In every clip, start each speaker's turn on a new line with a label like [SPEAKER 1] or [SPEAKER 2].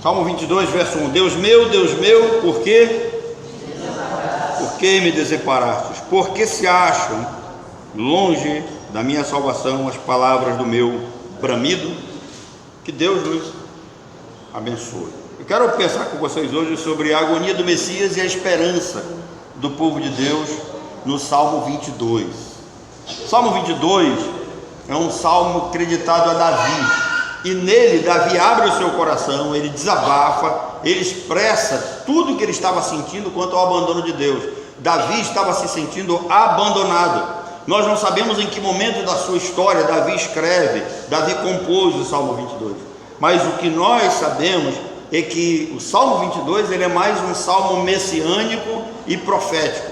[SPEAKER 1] Salmo 22, verso 1. Deus meu, por que me desamparastes? Por que se acham longe da minha salvação as palavras do meu bramido? Que Deus nos abençoe. Eu quero pensar com vocês hoje sobre a agonia do Messias e a esperança do povo de Deus no Salmo 22. Salmo 22 é um salmo creditado a Davi, e nele Davi abre o seu coração, ele desabafa, ele expressa tudo que ele estava sentindo quanto ao abandono de Deus. Davi estava se sentindo abandonado. Nós não sabemos em que momento da sua história Davi escreve, Davi compôs o Salmo 22, mas o que nós sabemos é que o Salmo 22 ele é mais um salmo messiânico e profético.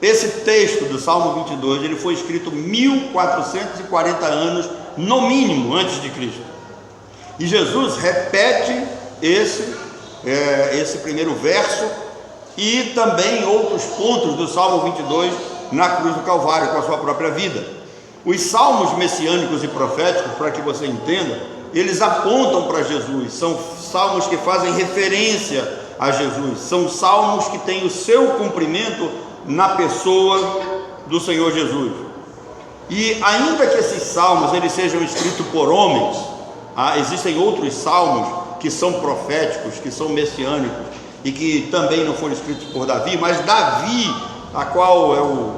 [SPEAKER 1] Esse texto do Salmo 22 ele foi escrito 1440 anos no mínimo antes de Cristo, e Jesus repete esse primeiro verso e também outros pontos do Salmo 22 na cruz do Calvário com a sua própria vida. Os salmos messiânicos e proféticos, para que você entenda, eles apontam para Jesus, são salmos que fazem referência a Jesus, são salmos que têm o seu cumprimento na pessoa do Senhor Jesus. E ainda que esses salmos eles sejam escritos por homens, existem outros salmos que são proféticos, que são messiânicos e que também não foram escritos por Davi, mas Davi, a qual é o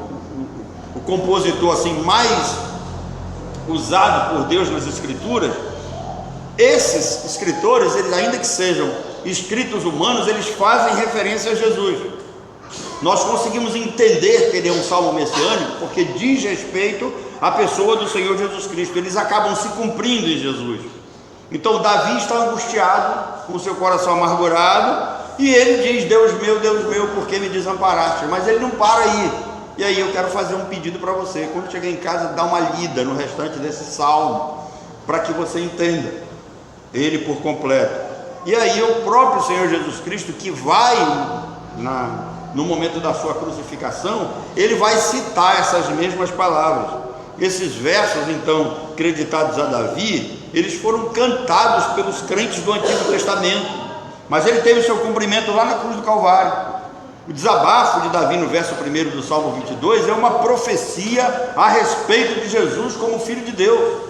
[SPEAKER 1] compositor assim mais usado por Deus nas Escrituras, esses escritores, eles, ainda que sejam escritos humanos, eles fazem referência a Jesus. Nós conseguimos entender que ele é um salmo messiânico porque diz respeito à pessoa do Senhor Jesus Cristo, eles acabam se cumprindo em Jesus. Então Davi está angustiado, com seu coração amargurado, e ele diz: Deus meu, por que me desamparaste? Mas ele não para aí. E aí eu quero fazer um pedido para você, quando chegar em casa, dá uma lida no restante desse salmo, para que você entenda ele por completo. E aí o próprio Senhor Jesus Cristo, que vai no momento da sua crucificação, ele vai citar essas mesmas palavras. Esses versos então creditados a Davi, eles foram cantados pelos crentes do Antigo Testamento, mas ele teve o seu cumprimento lá na cruz do Calvário. O desabafo de Davi no verso 1 do Salmo 22 é uma profecia a respeito de Jesus como Filho de Deus.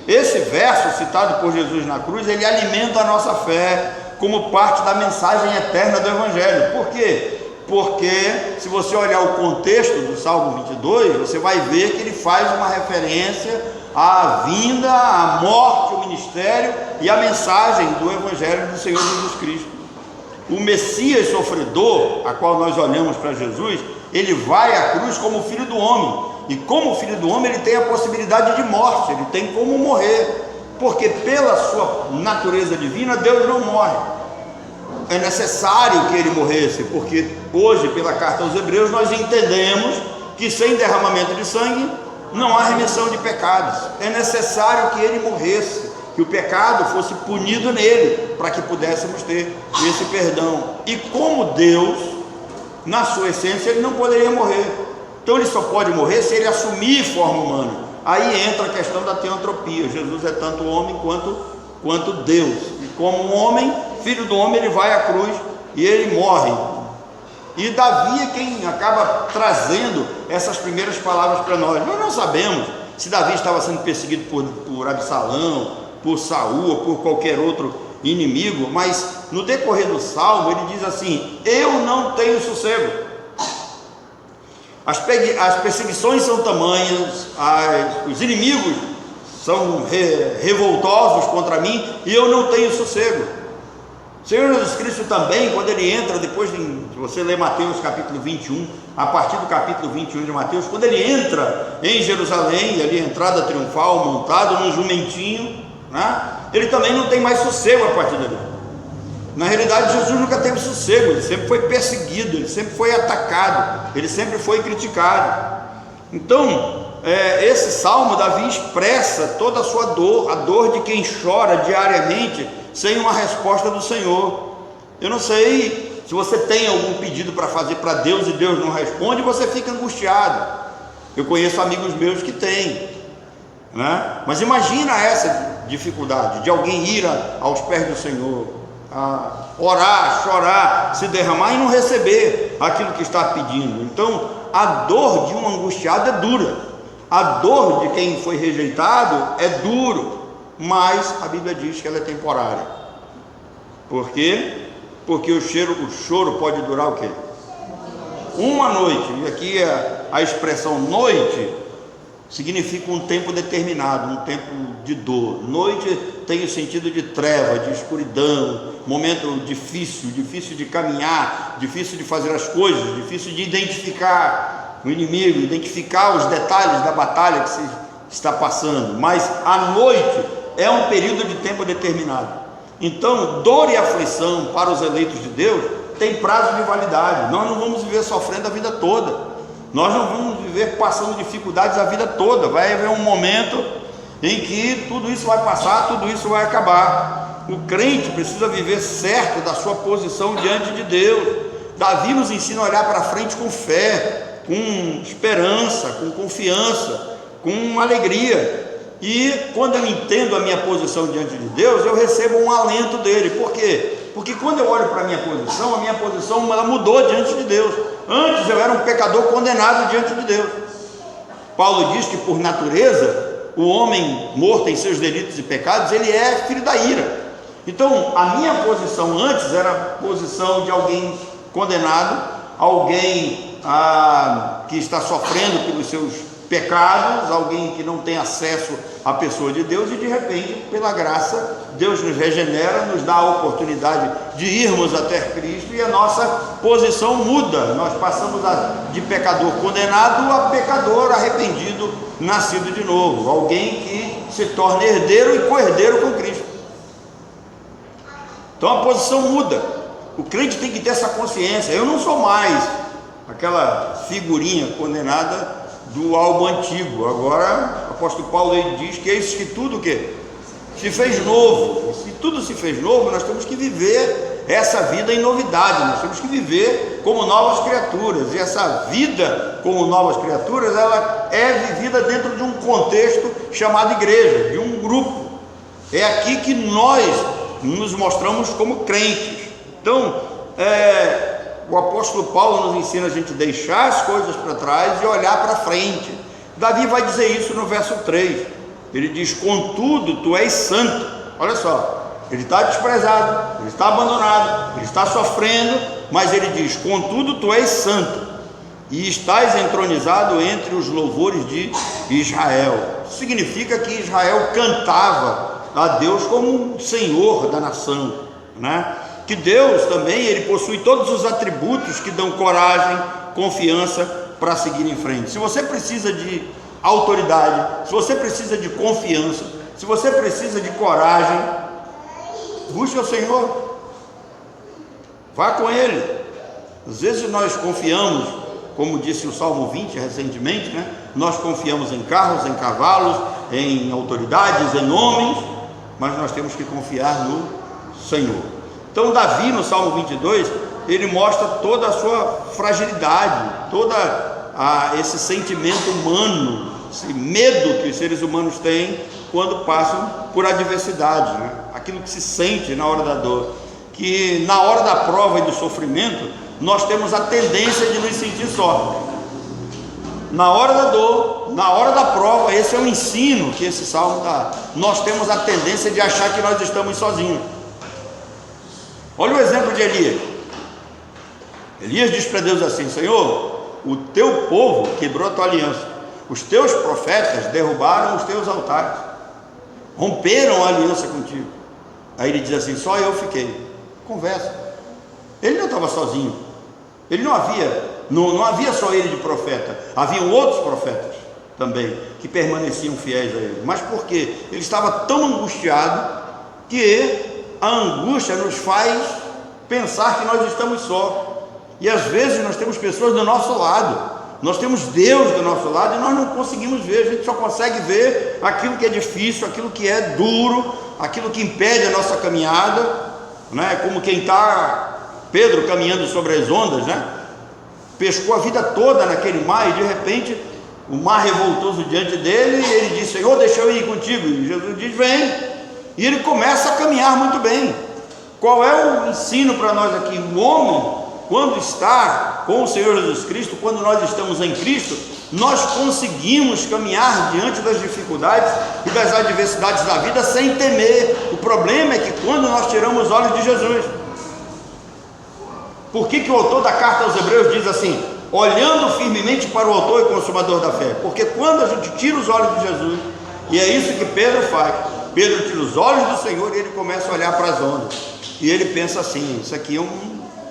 [SPEAKER 1] Esse verso citado por Jesus na cruz, ele alimenta a nossa fé como parte da mensagem eterna do Evangelho. Por quê? Porque se você olhar o contexto do Salmo 22, você vai ver que ele faz uma referência à vinda, à morte, ao ministério e à mensagem do Evangelho do Senhor Jesus Cristo. O Messias sofredor, a qual nós olhamos para Jesus, ele vai à cruz como Filho do Homem, e como Filho do Homem ele tem a possibilidade de morte, ele tem como morrer, porque pela sua natureza divina Deus não morre. É necessário que ele morresse, porque hoje, pela carta aos Hebreus, nós entendemos que sem derramamento de sangue não há remissão de pecados. É necessário que ele morresse, que o pecado fosse punido nele, para que pudéssemos ter esse perdão. E como Deus, na sua essência, ele não poderia morrer. Então ele só pode morrer se ele assumir forma humana. Aí entra a questão da teantropia. Jesus é tanto homem quanto Deus. E como um homem, Filho do Homem, ele vai à cruz e ele morre. E Davi é quem acaba trazendo essas primeiras palavras para nós. Nós não sabemos se Davi estava sendo perseguido por Absalão, por Saul ou por qualquer outro inimigo, mas no decorrer do salmo ele diz assim: eu não tenho sossego. As perseguições são tamanhas, os inimigos são revoltosos contra mim e eu não tenho sossego. O Senhor Jesus Cristo também, quando ele entra, depois de você ler Mateus capítulo 21, a partir do capítulo 21 de Mateus, quando ele entra em Jerusalém, ali a entrada triunfal, montado num jumentinho, né? Ele também não tem mais sossego a partir dali. Na realidade, Jesus nunca teve sossego, ele sempre foi perseguido, ele sempre foi atacado, ele sempre foi criticado. Então, esse salmo, Davi expressa toda a sua dor, a dor de quem chora diariamente sem uma resposta do Senhor. Eu não sei se você tem algum pedido para fazer para Deus e Deus não responde, você fica angustiado. Eu conheço amigos meus que têm, né? Mas imagina essa dificuldade, de alguém ir aos pés do Senhor, a orar, chorar, se derramar e não receber aquilo que está pedindo. Então, a dor de um angustiado é dura, a dor de quem foi rejeitado é duro, mas a Bíblia diz que ela é temporária. Por quê? Porque o choro pode durar o quê? Uma noite. E aqui a expressão noite significa um tempo determinado, um tempo de dor. Noite tem o sentido de treva, de escuridão, momento difícil de caminhar, difícil de fazer as coisas, difícil de identificar o inimigo, identificar os detalhes da batalha que se está passando. Mas a noite é um período de tempo determinado. Então, dor e aflição para os eleitos de Deus tem prazo de validade. Nós não vamos viver sofrendo a vida toda, nós não vamos viver passando dificuldades a vida toda. Vai haver um momento em que tudo isso vai passar, tudo isso vai acabar. O crente precisa viver certo da sua posição diante de Deus. Davi nos ensina a olhar para frente com fé, com esperança, com confiança, com alegria. E quando eu entendo a minha posição diante de Deus, eu recebo um alento dele. Por quê? Porque quando eu olho para a minha posição ela mudou diante de Deus. Antes eu era um pecador condenado diante de Deus. Paulo diz que por natureza, o homem morto em seus delitos e pecados, ele é filho da ira. Então, a minha posição antes era a posição de alguém condenado, alguém que está sofrendo pelos seus pecados, alguém que não tem acesso à pessoa de Deus, e de repente, pela graça, Deus nos regenera, nos dá a oportunidade de irmos até Cristo, e a nossa posição muda. Nós passamos de pecador condenado a pecador arrependido, nascido de novo, alguém que se torna herdeiro e co-herdeiro com Cristo. Então a posição muda. O crente tem que ter essa consciência. Eu não sou mais aquela figurinha condenada do algo antigo. Agora o apóstolo Paulo ele diz que é isso, que tudo o quê? Se fez novo. E se tudo se fez novo, nós temos que viver essa vida em novidade, nós temos que viver como novas criaturas. E essa vida como novas criaturas, ela é vivida dentro de um contexto chamado igreja, de um grupo. É aqui que nós nos mostramos como crentes. Então o apóstolo Paulo nos ensina a gente deixar as coisas para trás e olhar para frente. Davi vai dizer isso no verso 3. Ele diz: contudo, tu és santo. Olha só, ele está desprezado, ele está abandonado, ele está sofrendo, mas ele diz: contudo, tu és santo, e estás entronizado entre os louvores de Israel. Isso significa que Israel cantava a Deus como Senhor da nação, né? Que Deus também, ele possui todos os atributos que dão coragem, confiança para seguir em frente. Se você precisa de autoridade, se você precisa de confiança, se você precisa de coragem, busque o Senhor, vá com Ele. Às vezes nós confiamos, como disse o Salmo 20 recentemente, né? Nós confiamos em carros, em cavalos, em autoridades, em homens, mas nós temos que confiar no Senhor. Então Davi, no Salmo 22, ele mostra toda a sua fragilidade, todo esse sentimento humano, esse medo que os seres humanos têm quando passam por adversidade, né? Aquilo que se sente na hora da dor, que na hora da prova e do sofrimento, nós temos a tendência de nos sentir só. Na hora da dor, na hora da prova, esse é o ensino que esse salmo dá. Nós temos a tendência de achar que nós estamos sozinhos. Olha o exemplo de Elias. Elias diz para Deus assim: Senhor, o teu povo quebrou a tua aliança, os teus profetas derrubaram os teus altares, romperam a aliança contigo. Aí ele diz assim: só eu fiquei. Conversa. Ele não estava sozinho. Ele não havia só ele de profeta, haviam outros profetas também que permaneciam fiéis a ele. Mas por quê? Ele estava tão angustiado que a angústia nos faz pensar que nós estamos só. E às vezes nós temos pessoas do nosso lado, nós temos Deus do nosso lado e nós não conseguimos ver. A gente só consegue ver aquilo que é difícil, aquilo que é duro, aquilo que impede a nossa caminhada, né? Como quem está, Pedro, caminhando sobre as ondas, né? Pescou a vida toda naquele mar e de repente o mar revoltoso diante dele, e ele diz: Senhor, deixa eu ir contigo. E Jesus diz: vem. E ele começa a caminhar muito bem. Qual é o ensino para nós aqui? O homem, quando está com o Senhor Jesus Cristo, quando nós estamos em Cristo, nós conseguimos caminhar diante das dificuldades e das adversidades da vida sem temer. O problema é que quando nós tiramos os olhos de Jesus, por que o autor da carta aos Hebreus diz assim, olhando firmemente para o autor e consumador da fé? Porque quando a gente tira os olhos de Jesus, e é isso que Pedro faz, Pedro tira os olhos do Senhor e ele começa a olhar para as ondas, e ele pensa assim, isso aqui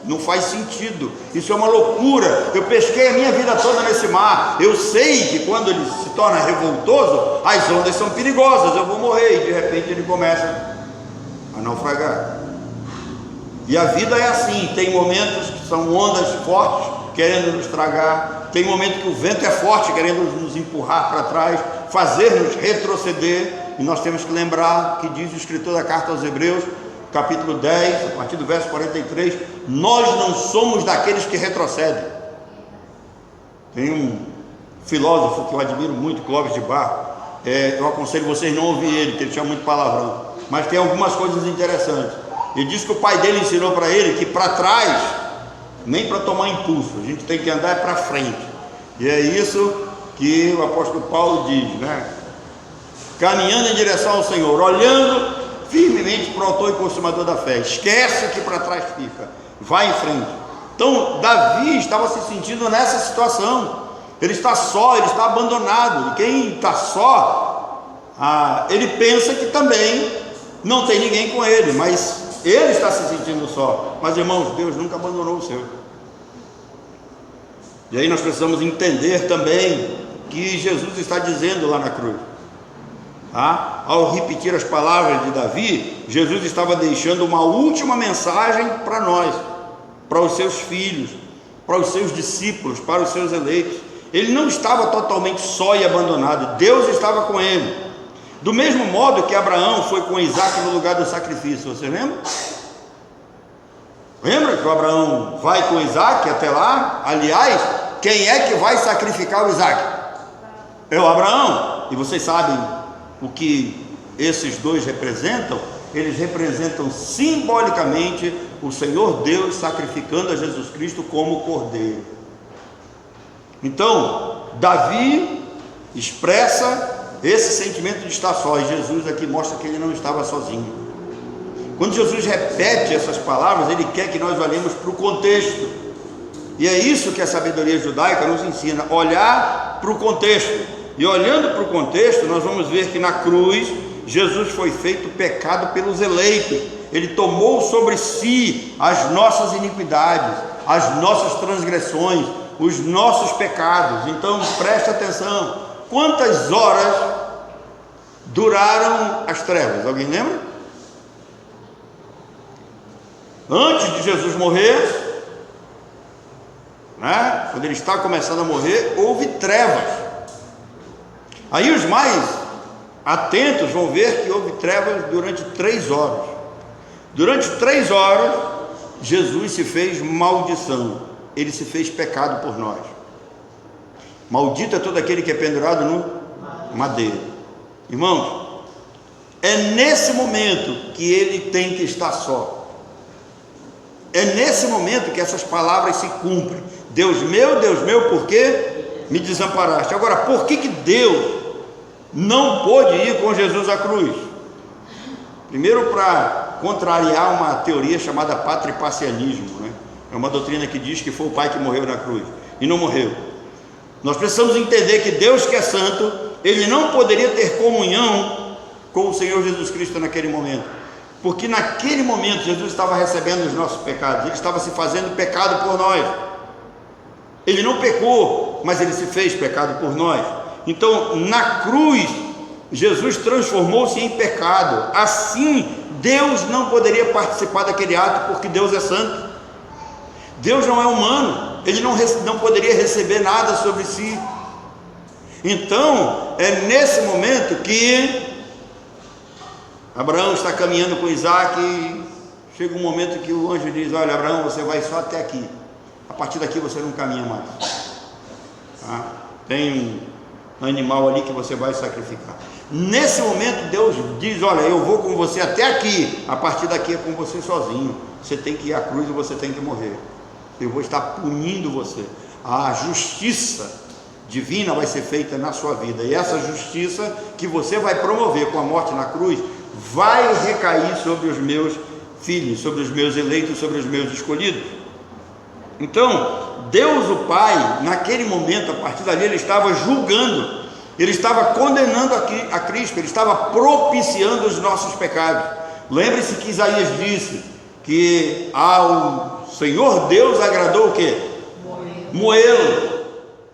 [SPEAKER 1] não faz sentido, isso é uma loucura, eu pesquei a minha vida toda nesse mar, eu sei que quando ele se torna revoltoso, as ondas são perigosas, eu vou morrer, e de repente ele começa a naufragar. E a vida é assim, tem momentos que são ondas fortes, querendo nos tragar, tem momentos que o vento é forte, querendo nos empurrar para trás, fazer-nos retroceder, e nós temos que lembrar que diz o escritor da carta aos Hebreus, capítulo 10, a partir do verso 43, nós não somos daqueles que retrocedem. Tem um filósofo que eu admiro muito, Clóvis de Barro, eu aconselho vocês não ouvir ele, porque ele tinha muito palavrão, mas tem algumas coisas interessantes. Ele diz que o pai dele ensinou para ele que para trás, nem para tomar impulso, a gente tem que andar para frente, e é isso que o apóstolo Paulo diz, né? Caminhando em direção ao Senhor, olhando firmemente para o autor e consumador da fé, esquece o que para trás fica, vai em frente. Então Davi estava se sentindo nessa situação, ele está só, ele está abandonado, e quem está só, ele pensa que também não tem ninguém com ele, mas ele está se sentindo só. Mas irmãos, Deus nunca abandonou o seu. E aí nós precisamos entender também que Jesus está dizendo lá na cruz, ao repetir as palavras de Davi, Jesus estava deixando uma última mensagem para nós, para os seus filhos, para os seus discípulos, para os seus eleitos. Ele não estava totalmente só e abandonado, Deus estava com ele. Do mesmo modo que Abraão foi com Isaac no lugar do sacrifício, você lembra? Lembra que o Abraão vai com Isaac até lá? Aliás, quem é que vai sacrificar o Isaac? É o Abraão. E vocês sabem o que esses dois representam? Eles representam simbolicamente o Senhor Deus sacrificando a Jesus Cristo como cordeiro. Então, Davi expressa esse sentimento de estar só, e Jesus aqui mostra que ele não estava sozinho. Quando Jesus repete essas palavras, ele quer que nós olhemos para o contexto, e é isso que a sabedoria judaica nos ensina, olhar para o contexto. E olhando para o contexto, nós vamos ver que na cruz Jesus foi feito pecado pelos eleitos, ele tomou sobre si as nossas iniquidades, as nossas transgressões, os nossos pecados. Então preste atenção, quantas horas duraram as trevas? Alguém lembra? Antes de Jesus morrer, né? Quando ele está começando a morrer, houve trevas. Aí os mais atentos vão ver que houve trevas durante 3 horas. Durante 3 horas, Jesus se fez maldição, ele se fez pecado por nós. Maldito é todo aquele que é pendurado no madeiro. Irmãos, é nesse momento que ele tem que estar só. É nesse momento que essas palavras se cumprem. Deus meu, por que me desamparaste? Agora, por que Deus não pôde ir com Jesus à cruz? Primeiro, para contrariar uma teoria chamada patripacianismo, né? É uma doutrina que diz que foi o Pai que morreu na cruz, e não morreu. Nós precisamos entender que Deus, que é santo, ele não poderia ter comunhão com o Senhor Jesus Cristo naquele momento, porque naquele momento Jesus estava recebendo os nossos pecados, ele estava se fazendo pecado por nós. Ele não pecou, mas ele se fez pecado por nós. Então na cruz Jesus transformou-se em pecado. Assim Deus não poderia participar daquele ato, porque Deus é santo. Deus não é humano, ele não poderia receber nada sobre si. Então é nesse momento que Abraão está caminhando com Isaac, e chega um momento que o anjo diz: olha, Abraão, você vai só até aqui, a partir daqui você não caminha mais, tá? Tem um animal ali que você vai sacrificar. Nesse momento Deus diz: olha, eu vou com você até aqui, a partir daqui é com você sozinho, você tem que ir à cruz e você tem que morrer, eu vou estar punindo você, a justiça divina vai ser feita na sua vida, e essa justiça que você vai promover com a morte na cruz, vai recair sobre os meus filhos, sobre os meus eleitos, sobre os meus escolhidos. Então Deus o Pai, naquele momento, a partir dali, ele estava julgando, ele estava condenando a Cristo, ele estava propiciando os nossos pecados. Lembre-se que Isaías disse que ao Senhor Deus agradou o quê? Moê-lo.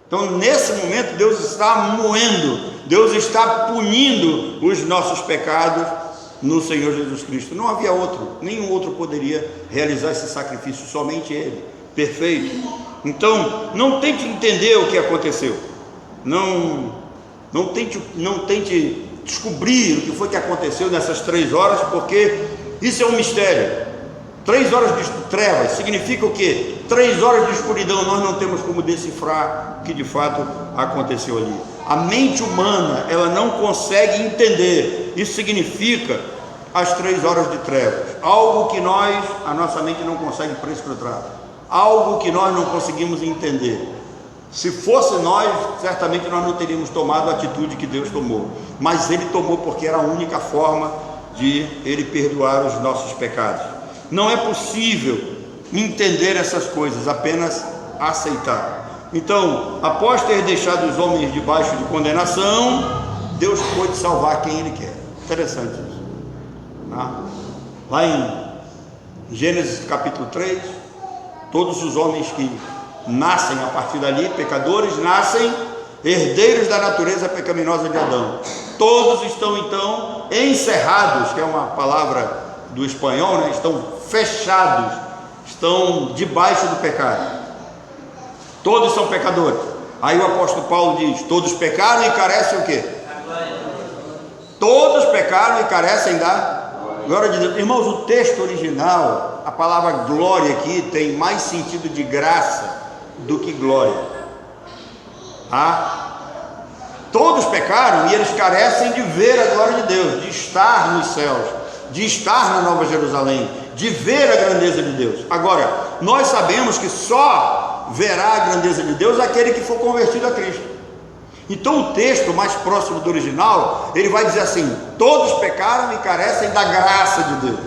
[SPEAKER 1] Então nesse momento Deus está moendo, Deus está punindo os nossos pecados no Senhor Jesus Cristo. Não havia outro, nenhum outro poderia realizar esse sacrifício, somente Ele, perfeito. Então não tente entender o que aconteceu, não tente descobrir o que foi que aconteceu nessas 3 horas, porque isso é um mistério. 3 horas de trevas significa o quê? 3 horas de escuridão. Nós não temos como decifrar o que de fato aconteceu ali. A mente humana, ela não consegue entender. Isso significa as 3 horas de trevas, algo que a nossa mente não consegue prescrutar, algo que nós não conseguimos entender. Se fosse nós, certamente nós não teríamos tomado a atitude que Deus tomou, mas Ele tomou porque era a única forma de Ele perdoar os nossos pecados. Não é possível entender essas coisas, apenas aceitar. Então, após ter deixado os homens debaixo de condenação, Deus pôde salvar quem Ele quer. Interessante isso. Lá em Gênesis capítulo 3, todos os homens que nascem a partir dali, pecadores, nascem herdeiros da natureza pecaminosa de Adão. Todos estão então encerrados, que é uma palavra do espanhol, né? Estão fechados, estão debaixo do pecado. Todos são pecadores. Aí o apóstolo Paulo diz: todos pecaram e carecem o quê? Todos pecaram e carecem da glória de Deus. Irmãos, o texto original, a palavra glória aqui tem mais sentido de graça do que glória. Todos pecaram e eles carecem de ver a glória de Deus, de estar nos céus, de estar na Nova Jerusalém, de ver a grandeza de Deus. Agora, nós sabemos que só verá a grandeza de Deus aquele que for convertido a Cristo. Então o texto mais próximo do original, ele vai dizer assim: todos pecaram e carecem da graça de Deus.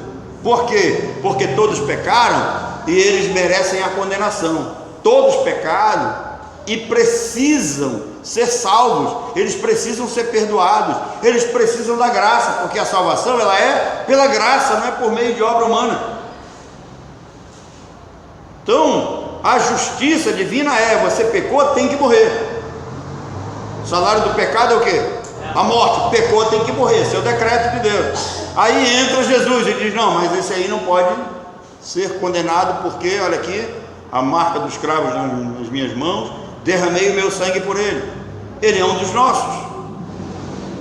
[SPEAKER 1] Por quê? Porque todos pecaram e eles merecem a condenação. Todos pecaram e precisam ser salvos, eles precisam ser perdoados, eles precisam da graça, porque a salvação ela é pela graça, não é por meio de obra humana. Então a justiça divina é: você pecou, tem que morrer. O salário do pecado é o quê? A morte. Pecou, tem que morrer, esse é o decreto de Deus. Aí entra Jesus e diz: não, mas esse aí não pode ser condenado, porque olha aqui, a marca dos cravos nas minhas mãos, derramei o meu sangue por ele, ele é um dos nossos.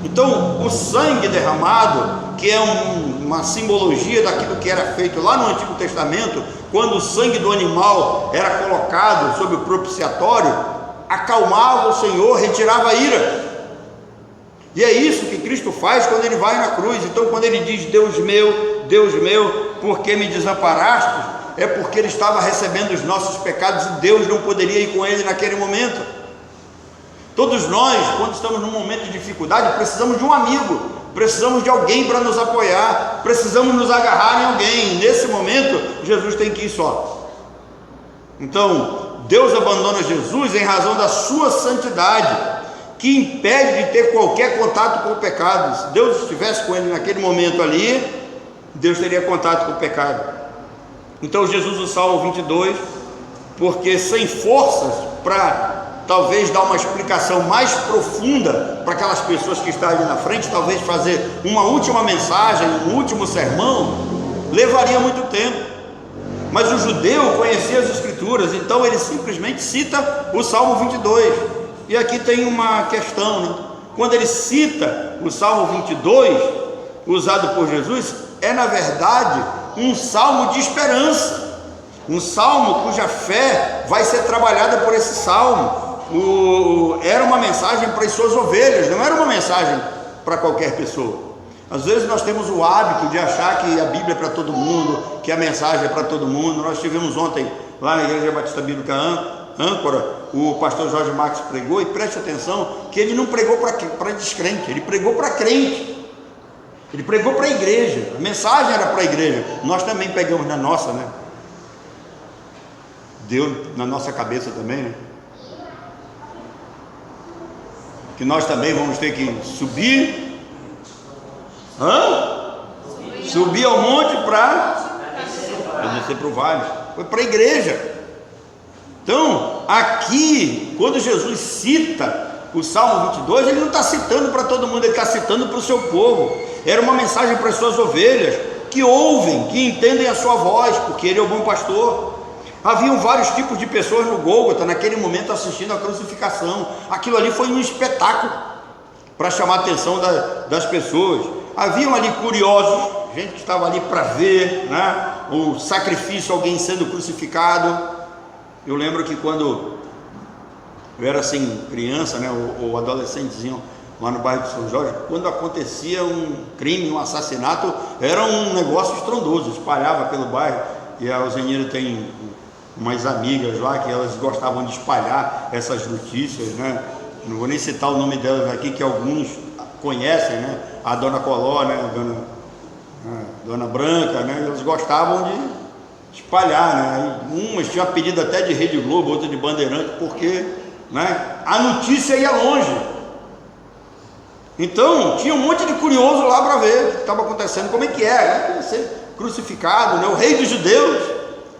[SPEAKER 1] Então o sangue derramado, que é uma simbologia daquilo que era feito lá no Antigo Testamento, quando o sangue do animal era colocado sobre o propiciatório, acalmava o Senhor, retirava a ira. E é isso que Cristo faz quando Ele vai na cruz. Então quando Ele diz: Deus meu, por que me desamparaste? É porque Ele estava recebendo os nossos pecados e Deus não poderia ir com Ele naquele momento. Todos nós, quando estamos num momento de dificuldade, precisamos de um amigo, precisamos de alguém para nos apoiar, precisamos nos agarrar em alguém. Nesse momento, Jesus tem que ir só. Então Deus abandona Jesus em razão da sua santidade, que impede de ter qualquer contato com o pecado. Se Deus estivesse com ele naquele momento ali, Deus teria contato com o pecado. Então Jesus o salva, 22, porque sem forças para talvez dar uma explicação mais profunda para aquelas pessoas que estão ali na frente, talvez fazer uma última mensagem, um último sermão, levaria muito tempo. Mas o judeu conhecia as escrituras, então ele simplesmente cita o Salmo 22. E aqui tem uma questão, né? Quando ele cita o Salmo 22, usado por Jesus, é na verdade um salmo de esperança, um salmo cuja fé vai ser trabalhada por esse salmo. Era uma mensagem para as suas ovelhas, não era uma mensagem para qualquer pessoa. Às vezes nós temos o hábito de achar que a Bíblia é para todo mundo, que a mensagem é para todo mundo. Nós tivemos ontem lá na Igreja Batista Bíblica Âncora, o pastor Jorge Marques pregou, e preste atenção que ele não pregou para descrente, ele pregou para crente, ele pregou para a igreja, a mensagem era para a igreja. Nós também pegamos na nossa, né? Deu na nossa cabeça também, né? Que nós também vamos ter que subir subir ao monte para descer para o vale. Foi para a igreja. Então aqui, quando Jesus cita o Salmo 22, ele não está citando para todo mundo, ele está citando para o seu povo. Era uma mensagem para as suas ovelhas, que ouvem, que entendem a sua voz, porque ele é o bom pastor. Haviam vários tipos de pessoas no Gólgota naquele momento assistindo a crucificação. Aquilo ali foi um espetáculo para chamar a atenção das pessoas. Haviam ali curiosos, gente que estava ali para ver, né, o sacrifício, alguém sendo crucificado. Eu lembro que quando eu era assim criança, né, ou adolescentezinho, lá no bairro de São Jorge, quando acontecia um crime, um assassinato, era um negócio estrondoso, espalhava pelo bairro. E a Alzenira tem umas amigas lá que elas gostavam de espalhar essas notícias, né? Não vou nem citar o nome delas aqui, que alguns conhecem, né? A dona Coló, né? A dona Branca, né? Eles gostavam de espalhar, né? Umas tinham pedido até de Rede Globo, outras de Bandeirante, porque, né, a notícia ia longe. Então tinha um monte de curioso lá para ver o que estava acontecendo, como é que é, né? Ser crucificado, né? O rei dos judeus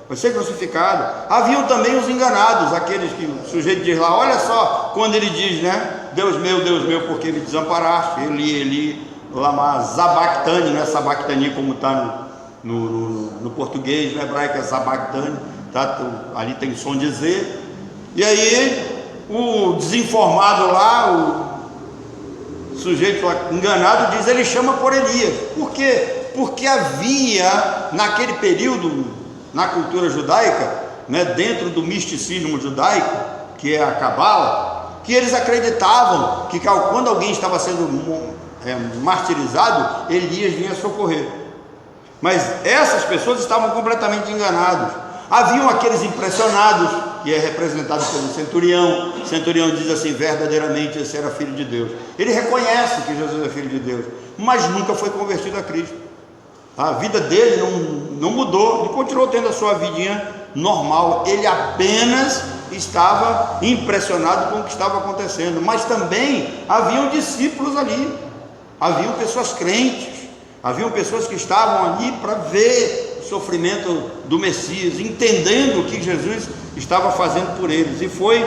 [SPEAKER 1] vai ser crucificado. Haviam também os enganados, aqueles que o sujeito diz lá, olha só, quando ele diz, né, Deus meu, por que me desamparaste? Eli, lama sabachthani, não é sabachthani como está no português, no hebraico é sabachthani, tá? Ali tem som de Z. E aí o desinformado lá, o sujeito lá enganado diz, ele chama por Elias. Por quê? Porque havia naquele período, na cultura judaica, né, dentro do misticismo judaico, que é a Cabala, que eles acreditavam que quando alguém estava sendo martirizado, Elias vinha socorrer. Mas essas pessoas estavam completamente enganadas. Haviam aqueles impressionados, que é representado pelo centurião. O centurião diz assim, verdadeiramente esse era filho de Deus. Ele reconhece que Jesus é filho de Deus, mas nunca foi convertido a Cristo. A vida dele não mudou, ele continuou tendo a sua vidinha normal. Ele apenas estava impressionado com o que estava acontecendo. Mas também haviam discípulos ali, haviam pessoas crentes, haviam pessoas que estavam ali para ver o sofrimento do Messias, entendendo o que Jesus estava fazendo por eles. E foi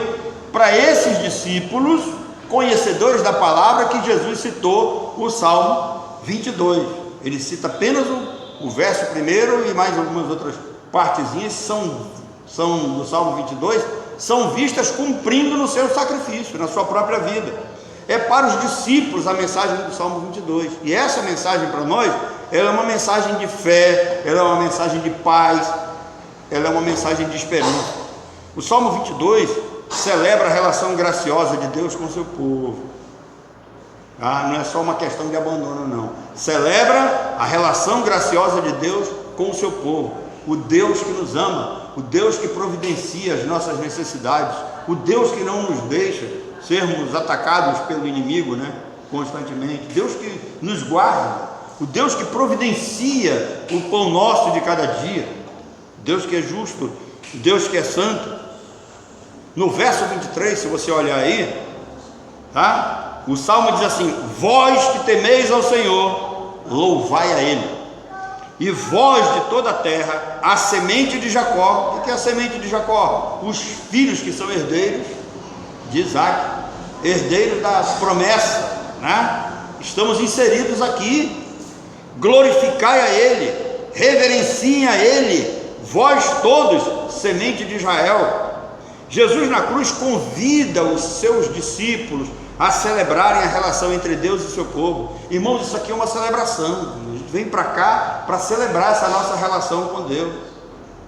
[SPEAKER 1] para esses discípulos, conhecedores da palavra, que Jesus citou o Salmo 22. Ele cita apenas o verso primeiro e mais algumas outras partezinhas são do Salmo 22, são vistas cumprindo no seu sacrifício, na sua própria vida. É para os discípulos a mensagem do Salmo 22. E essa mensagem para nós, ela é uma mensagem de fé, ela é uma mensagem de paz, ela é uma mensagem de esperança. O Salmo 22 celebra a relação graciosa de Deus com o seu povo. Não é só uma questão de abandono, não. Celebra a relação graciosa de Deus com o seu povo. O Deus que nos ama, o Deus que providencia as nossas necessidades, o Deus que não nos deixa sermos atacados pelo inimigo, né, constantemente. Deus que nos guarda, o Deus que providencia o pão nosso de cada dia. Deus que é justo, Deus que é santo. No verso 23, se você olhar aí, tá? O Salmo diz assim, vós que temeis ao Senhor, louvai a Ele, e vós de toda a terra, a semente de Jacó. O que é a semente de Jacó? Os filhos que são herdeiros de Isaac, herdeiros da promessa, né? Estamos inseridos aqui. Glorificai a Ele, reverenciem a Ele, vós todos, semente de Israel. Jesus na cruz convida os seus discípulos a celebrarem a relação entre Deus e o seu povo. Irmãos, isso aqui é uma celebração. A gente vem para cá para celebrar essa nossa relação com Deus.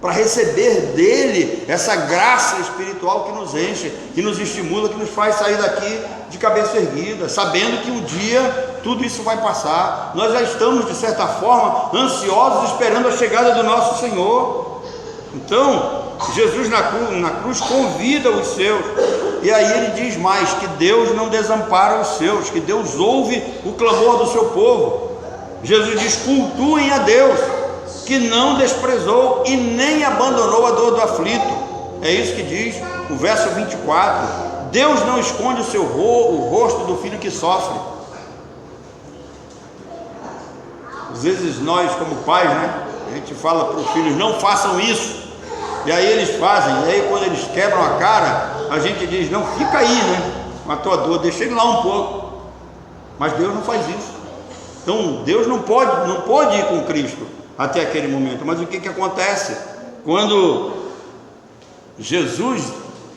[SPEAKER 1] para receber dele essa graça espiritual que nos enche, que nos estimula, que nos faz sair daqui de cabeça erguida, sabendo que um dia tudo isso vai passar. Nós já estamos, de certa forma, ansiosos, esperando a chegada do nosso Senhor. Então, Jesus na cruz convida os seus, e aí ele diz mais, que Deus não desampara os seus, que Deus ouve o clamor do seu povo. Jesus diz: cultuem a Deus, que não desprezou e nem abandonou a dor do aflito. É isso que diz o verso 24. Deus não esconde o rosto do filho que sofre. Às vezes nós, como pais, a gente fala para os filhos: não façam isso, e aí eles fazem, e aí quando eles quebram a cara, a gente diz: não, fica aí, com a tua dor, deixa ele lá um pouco. Mas Deus não faz isso. Então Deus não pode ir com Cristo até aquele momento. Mas o que acontece? Quando Jesus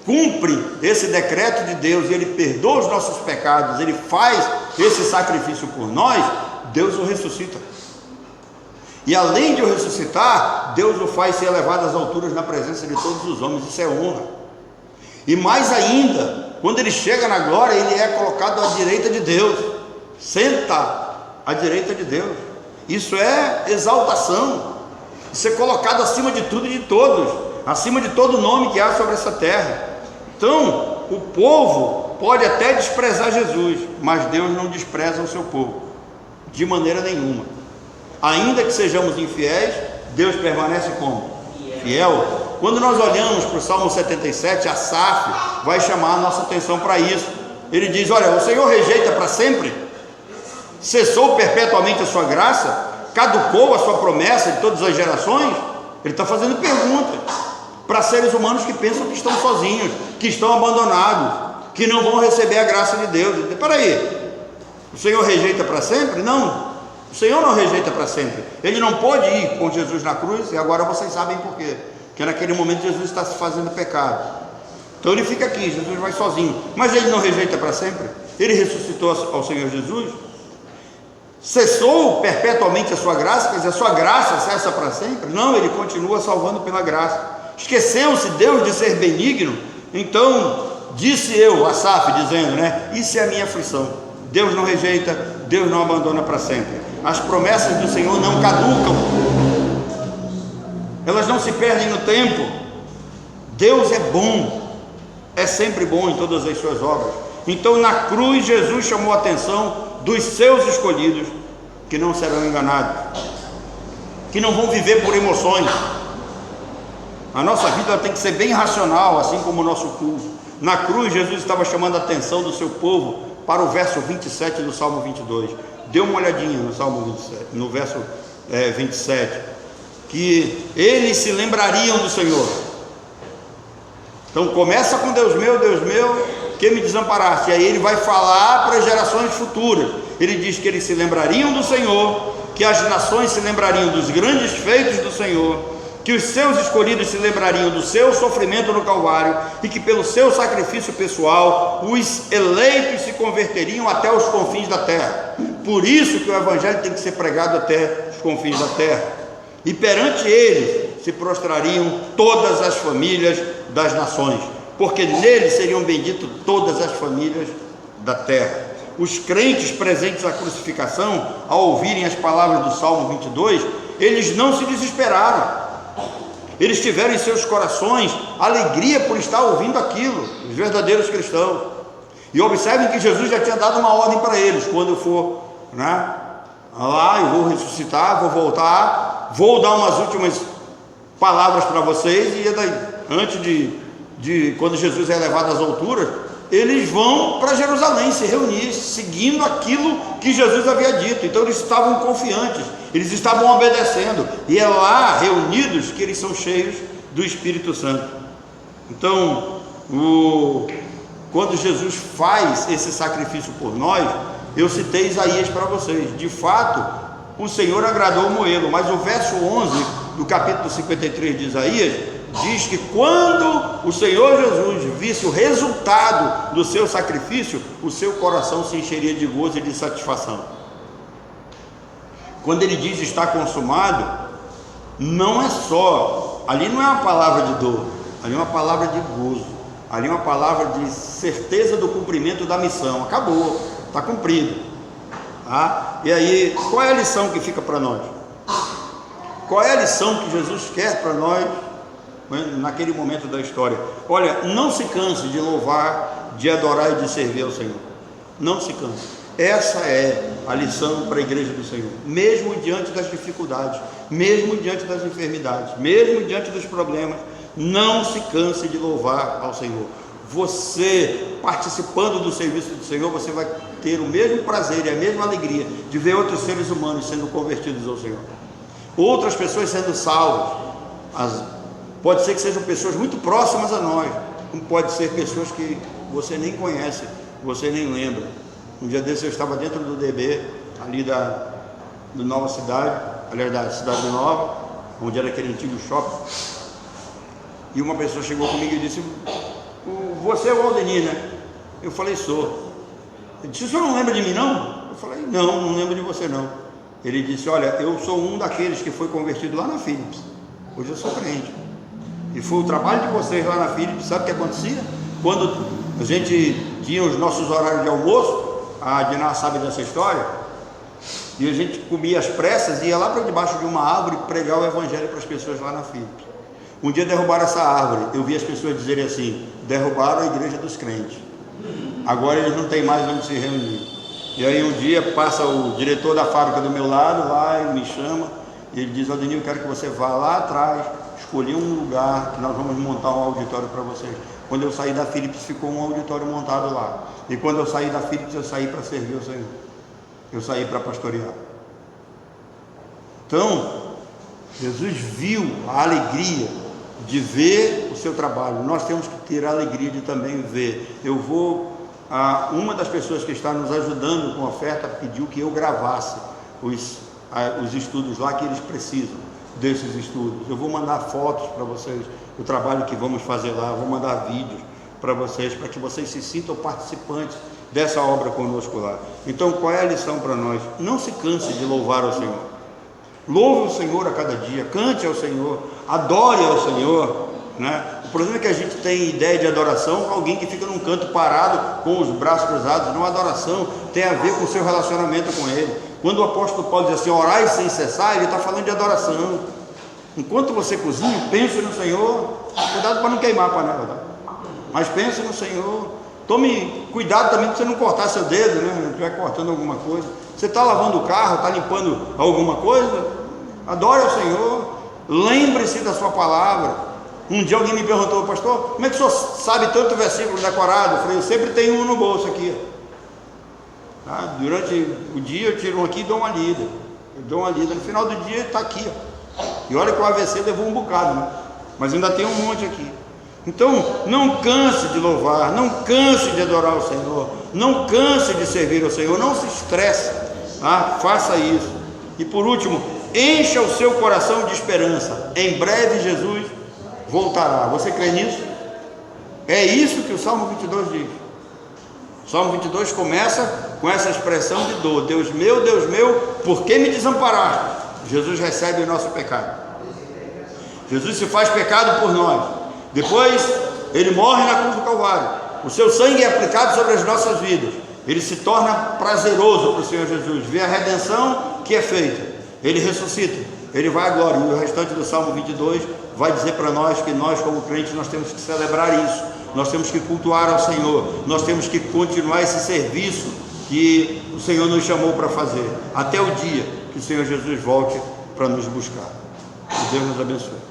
[SPEAKER 1] cumpre esse decreto de Deus, e ele perdoa os nossos pecados, ele faz esse sacrifício por nós, Deus o ressuscita. E além de o ressuscitar, Deus o faz ser elevado às alturas na presença de todos os homens. Isso é honra. E mais ainda, quando ele chega na glória, ele é colocado à direita de Deus, senta à direita de Deus. Isso é exaltação, isso é colocado acima de tudo e de todos, acima de todo nome que há sobre essa terra. Então, o povo pode até desprezar Jesus, mas Deus não despreza o seu povo, de maneira nenhuma. Ainda que sejamos infiéis, Deus permanece como? Fiel. Quando nós olhamos para o Salmo 77, Asaf vai chamar a nossa atenção para isso. Ele diz: olha, o Senhor rejeita para sempre? Cessou perpetuamente a sua graça? Caducou a sua promessa de todas as gerações? Ele está fazendo perguntas para seres humanos que pensam que estão sozinhos, que estão abandonados, que não vão receber a graça de Deus. Espera aí, o Senhor rejeita para sempre? Não, o Senhor não rejeita para sempre. Ele não pode ir com Jesus na cruz, e agora vocês sabem por quê. Porque naquele momento Jesus está se fazendo pecado. Então ele fica aqui, Jesus vai sozinho. Mas ele não rejeita para sempre. Ele ressuscitou ao Senhor Jesus. Cessou perpetuamente a sua graça, quer dizer, a sua graça cessa para sempre? Não, ele continua salvando pela graça. Esqueceu-se Deus de ser benigno? Então, disse eu, Asaf, dizendo, isso é a minha aflição. Deus não rejeita, Deus não abandona para sempre. As promessas do Senhor não caducam, elas não se perdem no tempo. Deus é bom, é sempre bom em todas as suas obras. Então, na cruz, Jesus chamou a atenção dos seus escolhidos, que não serão enganados, que não vão viver por emoções. A nossa vida tem que ser bem racional, assim como o nosso culto. Na cruz, Jesus estava chamando a atenção do seu povo para o verso 27 do Salmo 22. Dê uma olhadinha no Salmo 27, no verso 27, que eles se lembrariam do Senhor. Então começa com Deus meu, que me desamparaste. E aí ele vai falar para as gerações futuras. Ele diz que eles se lembrariam do Senhor, que as nações se lembrariam dos grandes feitos do Senhor, que os seus escolhidos se lembrariam do seu sofrimento no Calvário, e que pelo seu sacrifício pessoal os eleitos se converteriam até os confins da terra. Por isso que o Evangelho tem que ser pregado até os confins da terra. E perante ele se prostrariam todas as famílias das nações, porque nele seriam benditas todas as famílias da terra. Os crentes presentes à crucificação, ao ouvirem as palavras do Salmo 22, eles não se desesperaram. Eles tiveram em seus corações alegria por estar ouvindo aquilo, os verdadeiros cristãos. E observem que Jesus já tinha dado uma ordem para eles: quando eu for lá, eu vou ressuscitar, vou voltar, vou dar umas últimas palavras para vocês, e daí, antes de quando Jesus é levado às alturas, eles vão para Jerusalém se reunir, seguindo aquilo que Jesus havia dito. Então eles estavam confiantes, eles estavam obedecendo, e é lá reunidos que eles são cheios do Espírito Santo. Então, quando Jesus faz esse sacrifício por nós, eu citei Isaías para vocês. De fato, o Senhor agradou Moelo, mas o verso 11 do capítulo 53 de Isaías diz que quando o Senhor Jesus visse o resultado do seu sacrifício, o seu coração se encheria de gozo e de satisfação. Quando ele diz está consumado, não é só ali não é uma palavra de dor, ali é uma palavra de gozo, ali é uma palavra de certeza do cumprimento da missão. Acabou, está cumprido, tá? E aí, qual é a lição que fica para nós? Qual é a lição que Jesus quer para nós naquele momento da história? Olha, não se canse de louvar, de adorar e de servir ao Senhor. Não se canse. Essa é a lição para a igreja do Senhor. Mesmo diante das dificuldades, mesmo diante das enfermidades, mesmo diante dos problemas, não se canse de louvar ao Senhor. Você, participando do serviço do Senhor, você vai ter o mesmo prazer e a mesma alegria de ver outros seres humanos sendo convertidos ao Senhor, outras pessoas sendo salvas. Pode ser que sejam pessoas muito próximas a nós, como pode ser pessoas que você nem conhece, você nem lembra. Um dia desse eu estava dentro do DB, ali do Nova Cidade, aliás, da Cidade Nova, onde era aquele antigo shopping, e uma pessoa chegou comigo e disse: você é o Aldenir, né? Eu falei: sou. Ele disse: o senhor não lembra de mim, não? Eu falei: não lembro de você, não. Ele disse: olha, eu sou um daqueles que foi convertido lá na Philips. Hoje eu sou crente. E foi o trabalho de vocês lá na Philips. Sabe o que acontecia? Quando a gente tinha os nossos horários de almoço, a Diná sabe dessa história, e a gente comia às pressas e ia lá para debaixo de uma árvore pregar o evangelho para as pessoas lá na Philips. Um dia derrubaram essa árvore. Eu vi as pessoas dizerem assim: derrubaram a igreja dos crentes, agora eles não têm mais onde se reunir. E aí um dia passa o diretor da fábrica do meu lado lá e me chama, e ele diz: Aldenir, eu quero que você vá lá atrás, escolher um lugar que nós vamos montar um auditório para vocês. Quando eu saí da Philips, ficou um auditório montado lá. E quando eu saí da Philips, eu saí para servir o Senhor, eu saí para pastorear. Então Jesus viu a alegria de ver o seu trabalho. Nós temos que ter a alegria de também ver. Uma das pessoas que está nos ajudando com a oferta pediu que eu gravasse os estudos lá, que eles precisam desses estudos. Eu vou mandar fotos para vocês do trabalho que vamos fazer lá, vou mandar vídeos para vocês, para que vocês se sintam participantes dessa obra conosco lá. Então, qual é a lição para nós? Não se canse de louvar ao Senhor. Louve o Senhor a cada dia, cante ao Senhor, adore ao Senhor, né? O problema é que a gente tem ideia de adoração com alguém que fica num canto parado com os braços cruzados. Não, adoração tem a ver com o seu relacionamento com Ele. Quando o apóstolo Paulo diz assim: orai sem cessar, ele está falando de adoração. Enquanto você cozinha, pense no Senhor. Cuidado para não queimar a panela, tá? Mas pense no Senhor. Tome cuidado também para você não cortar seu dedo, né? Se estiver cortando alguma coisa. Você está lavando o carro, está limpando alguma coisa? Adore ao Senhor. Lembre-se da sua palavra. Um dia alguém me perguntou: pastor, como é que o senhor sabe tanto versículo decorado? Eu falei: eu sempre tenho um no bolso aqui. Tá? Durante o dia eu tiro um aqui e dou uma lida. Eu dou uma lida. No final do dia está aqui, ó. E olha que o AVC levou um bocado, né? Mas ainda tem um monte aqui. Então, não canse de louvar, não canse de adorar o Senhor, não canse de servir ao Senhor, não se estresse, tá? Faça isso. E por último, encha o seu coração de esperança. Em breve Jesus voltará. Você crê nisso? É isso que o Salmo 22 diz. O Salmo 22 começa com essa expressão de dor: Deus meu, por que me desamparaste? Jesus recebe o nosso pecado. Jesus se faz pecado por nós. Depois Ele morre na cruz do Calvário. O seu sangue é aplicado sobre as nossas vidas. Ele se torna prazeroso para o Senhor Jesus. Vê a redenção que é feita. Ele ressuscita. Ele vai à glória. E o restante do Salmo 22 vai dizer para nós que nós, como crentes, nós temos que celebrar isso. Nós temos que cultuar ao Senhor. Nós temos que continuar esse serviço que o Senhor nos chamou para fazer, até o dia que o Senhor Jesus volte para nos buscar. Que Deus nos abençoe.